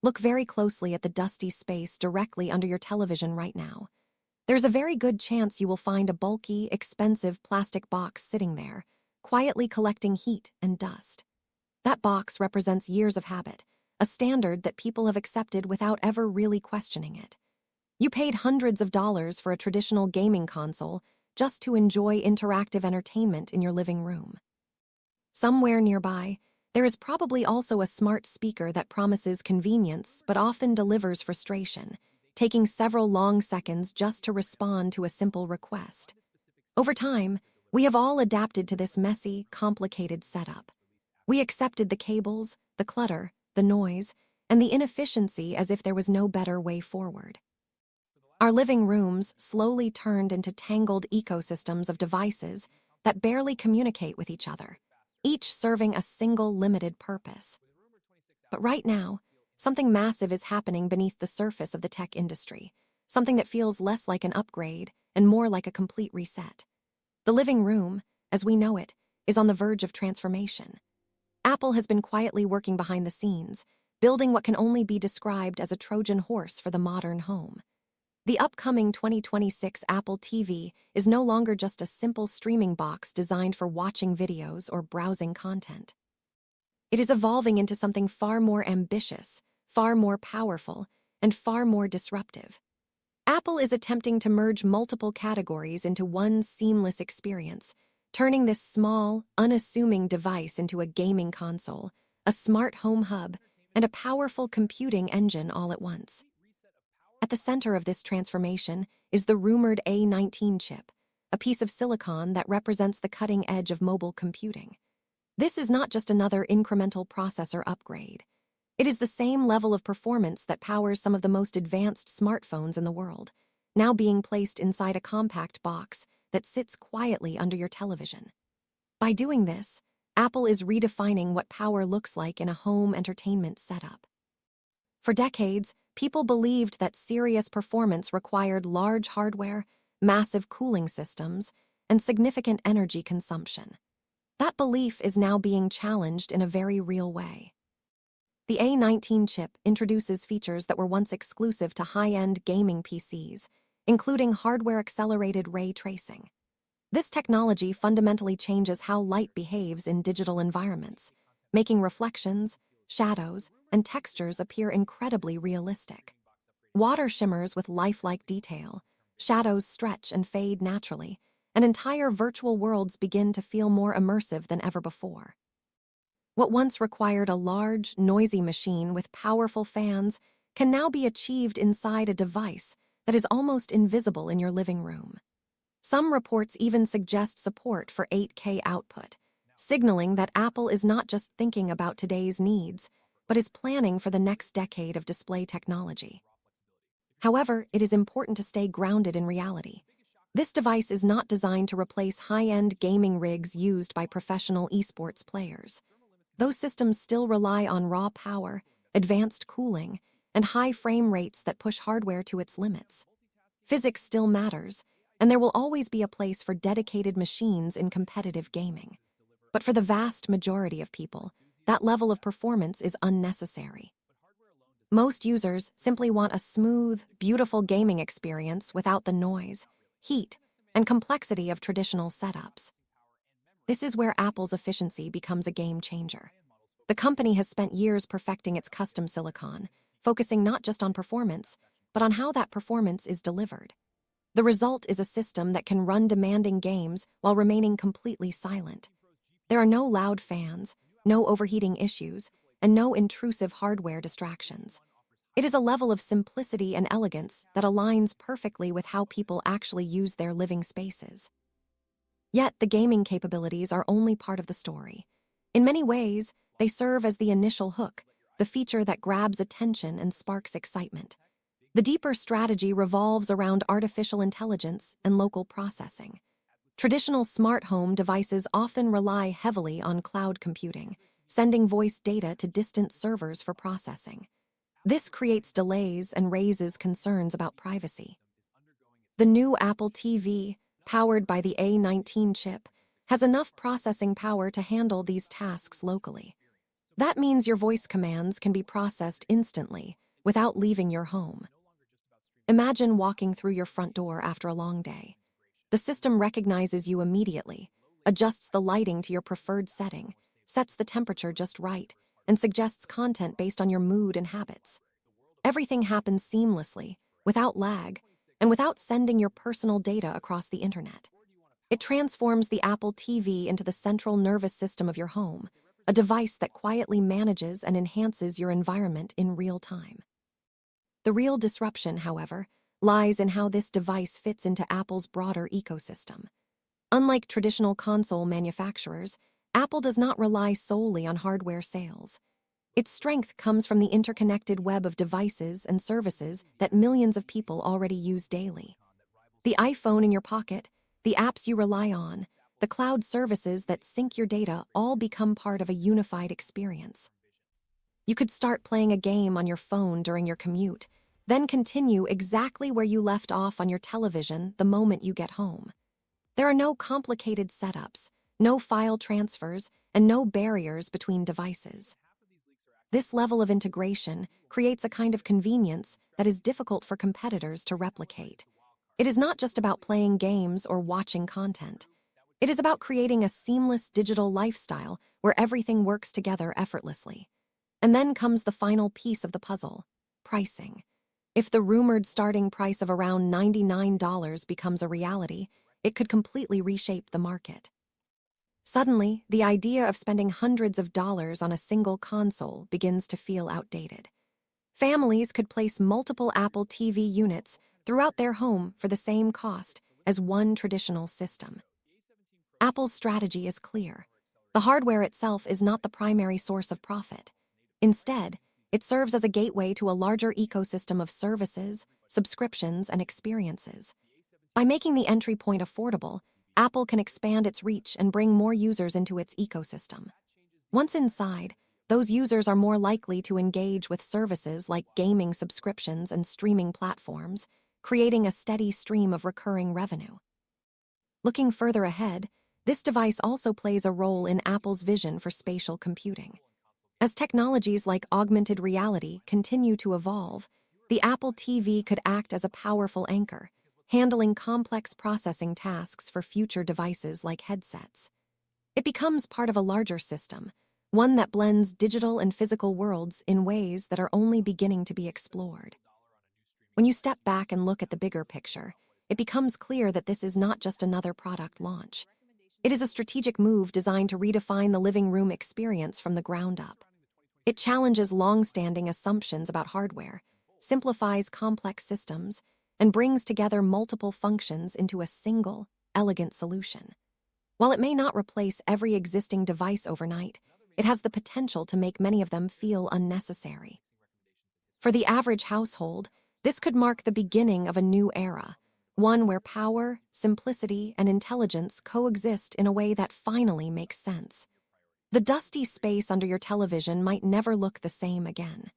Look very closely at the dusty space directly under your television right now. There's a very good chance you will find a bulky, expensive plastic box sitting there, quietly collecting heat and dust. That box represents years of habit, a standard that people have accepted without ever really questioning it. You paid hundreds of dollars for a traditional gaming console just to enjoy interactive entertainment in your living room. Somewhere nearby, there is probably also a smart speaker that promises convenience but often delivers frustration, taking several long seconds just to respond to a simple request. Over time, we have all adapted to this messy, complicated setup. We accepted the cables, the clutter, the noise, and the inefficiency as if there was no better way forward. Our living rooms slowly turned into tangled ecosystems of devices that barely communicate with each other, each serving a single limited purpose. But right now, something massive is happening beneath the surface of the tech industry, something that feels less like an upgrade and more like a complete reset. The living room, as we know it, is on the verge of transformation. Apple has been quietly working behind the scenes, building what can only be described as a Trojan horse for the modern home. The upcoming 2026 Apple TV is no longer just a simple streaming box designed for watching videos or browsing content. It is evolving into something far more ambitious, far more powerful, and far more disruptive. Apple is attempting to merge multiple categories into one seamless experience, turning this small, unassuming device into a gaming console, a smart home hub, and a powerful computing engine all at once. At the center of this transformation is the rumored A19 chip, a piece of silicon that represents the cutting edge of mobile computing. This is not just another incremental processor upgrade. It is the same level of performance that powers some of the most advanced smartphones in the world, now being placed inside a compact box that sits quietly under your television. By doing this, Apple is redefining what power looks like in a home entertainment setup. For decades, people believed that serious performance required large hardware, massive cooling systems, and significant energy consumption. That belief is now being challenged in a very real way. The A19 chip introduces features that were once exclusive to high-end gaming PCs, including hardware-accelerated ray tracing. This technology fundamentally changes how light behaves in digital environments, making reflections, shadows, and textures appear incredibly realistic. Water shimmers with lifelike detail, shadows stretch and fade naturally, and entire virtual worlds begin to feel more immersive than ever before. What once required a large, noisy machine with powerful fans can now be achieved inside a device that is almost invisible in your living room. Some reports even suggest support for 8K output, signaling that Apple is not just thinking about today's needs, but is planning for the next decade of display technology. However, it is important to stay grounded in reality. This device is not designed to replace high-end gaming rigs used by professional esports players. Those systems still rely on raw power, advanced cooling, and high frame rates that push hardware to its limits. Physics still matters, and there will always be a place for dedicated machines in competitive gaming. But for the vast majority of people, that level of performance is unnecessary. Most users simply want a smooth, beautiful gaming experience without the noise, heat, and complexity of traditional setups. This is where Apple's efficiency becomes a game changer. The company has spent years perfecting its custom silicon, focusing not just on performance, but on how that performance is delivered. The result is a system that can run demanding games while remaining completely silent. There are no loud fans, no overheating issues, and no intrusive hardware distractions. It is a level of simplicity and elegance that aligns perfectly with how people actually use their living spaces. Yet the gaming capabilities are only part of the story. In many ways, they serve as the initial hook, the feature that grabs attention and sparks excitement. The deeper strategy revolves around artificial intelligence and local processing. Traditional smart home devices often rely heavily on cloud computing, sending voice data to distant servers for processing. This creates delays and raises concerns about privacy. The new Apple TV, powered by the A19 chip, has enough processing power to handle these tasks locally. That means your voice commands can be processed instantly without leaving your home. Imagine walking through your front door after a long day. The system recognizes you immediately, adjusts the lighting to your preferred setting, sets the temperature just right, and suggests content based on your mood and habits. Everything happens seamlessly, without lag, and without sending your personal data across the internet. It transforms the Apple TV into the central nervous system of your home, a device that quietly manages and enhances your environment in real time. The real disruption, however, lies in how this device fits into Apple's broader ecosystem. Unlike traditional console manufacturers, Apple does not rely solely on hardware sales. Its strength comes from the interconnected web of devices and services that millions of people already use daily. The iPhone in your pocket, the apps you rely on, the cloud services that sync your data all become part of a unified experience. You could start playing a game on your phone during your commute, then continue exactly where you left off on your television the moment you get home. There are no complicated setups, no file transfers, and no barriers between devices. This level of integration creates a kind of convenience that is difficult for competitors to replicate. It is not just about playing games or watching content. It is about creating a seamless digital lifestyle where everything works together effortlessly. And then comes the final piece of the puzzle: pricing. If the rumored starting price of around $99 becomes a reality, it could completely reshape the market. Suddenly, the idea of spending hundreds of dollars on a single console begins to feel outdated. Families could place multiple Apple TV units throughout their home for the same cost as one traditional system. Apple's strategy is clear. The hardware itself is not the primary source of profit. Instead, it serves as a gateway to a larger ecosystem of services, subscriptions, and experiences. By making the entry point affordable, Apple can expand its reach and bring more users into its ecosystem. Once inside, those users are more likely to engage with services like gaming subscriptions and streaming platforms, creating a steady stream of recurring revenue. Looking further ahead, this device also plays a role in Apple's vision for spatial computing. As technologies like augmented reality continue to evolve, the Apple TV could act as a powerful anchor, handling complex processing tasks for future devices like headsets. It becomes part of a larger system, one that blends digital and physical worlds in ways that are only beginning to be explored. When you step back and look at the bigger picture, it becomes clear that this is not just another product launch. It is a strategic move designed to redefine the living room experience from the ground up. It challenges long-standing assumptions about hardware, simplifies complex systems, and brings together multiple functions into a single, elegant solution. While it may not replace every existing device overnight, it has the potential to make many of them feel unnecessary. For the average household, this could mark the beginning of a new era, one where power, simplicity, and intelligence coexist in a way that finally makes sense. The dusty space under your television might never look the same again.